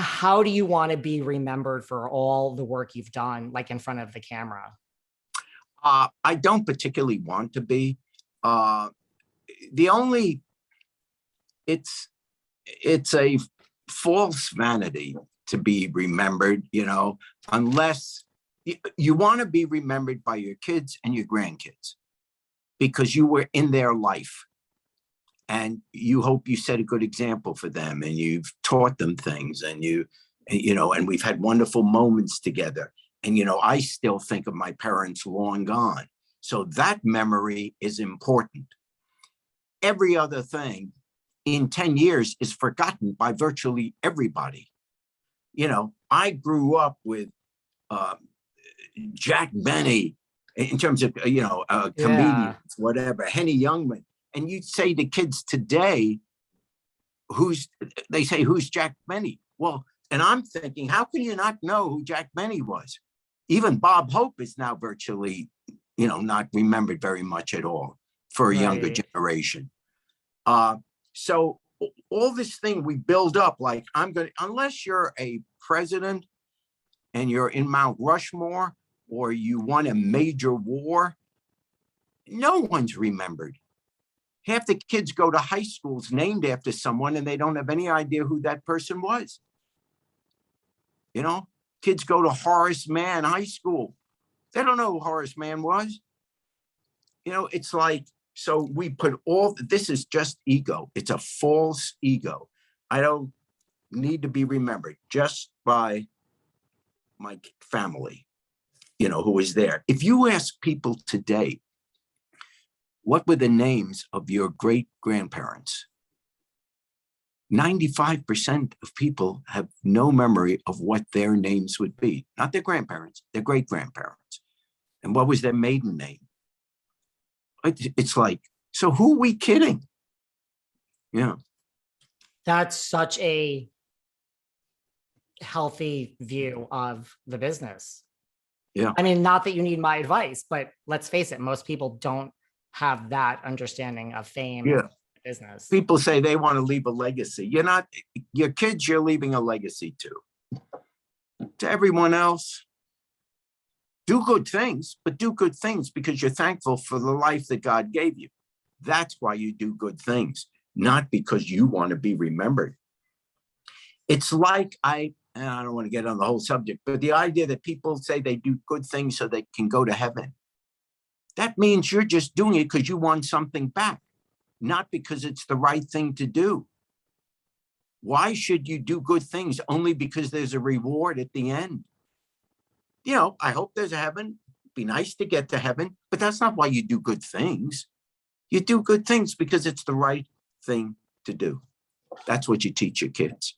how do you want to be remembered for all the work you've done, like in front of the camera? I don't particularly want to be. The only, it's a false vanity to be remembered, unless you want to be remembered by your kids and your grandkids because you were in their life. And you hope you set a good example for them and you've taught them things and and we've had wonderful moments together. And, I still think of my parents long gone. So that memory is important. Every other thing in 10 years is forgotten by virtually everybody. I grew up with Jack Benny in terms of, comedians, whatever, Henny Youngman. And you'd say to kids today, who's Jack Benny? Well, and I'm thinking, how can you not know who Jack Benny was? Even Bob Hope is now virtually, not remembered very much at all for a younger generation. So all this thing we build up, like unless you're a president and you're in Mount Rushmore or you won a major war, no one's remembered. Half the kids go to high schools named after someone and they don't have any idea who that person was. Kids go to Horace Mann High School. They don't know who Horace Mann was. It's like, so we put this is just ego. It's a false ego. I don't need to be remembered just by my family, who was there. If you ask people today, what were the names of your great-grandparents? 95% of people have no memory of what their names would be. Not their grandparents, their great-grandparents. And what was their maiden name? It's like, so who are we kidding? Yeah. That's such a healthy view of the business. Yeah. I mean, not that you need my advice, but let's face it, most people don't have that understanding of fame. Yeah. Business. People say they want to leave a legacy. Your kids, you're leaving a legacy to. To everyone else, do good things, but do good things because you're thankful for the life that God gave you. That's why you do good things, not because you want to be remembered. It's like, and I don't want to get on the whole subject, but the idea that people say they do good things so they can go to heaven. That means you're just doing it because you want something back, not because it's the right thing to do. Why should you do good things only because there's a reward at the end? I hope there's a heaven. It'd be nice to get to heaven, but that's not why you do good things. You do good things because it's the right thing to do. That's what you teach your kids.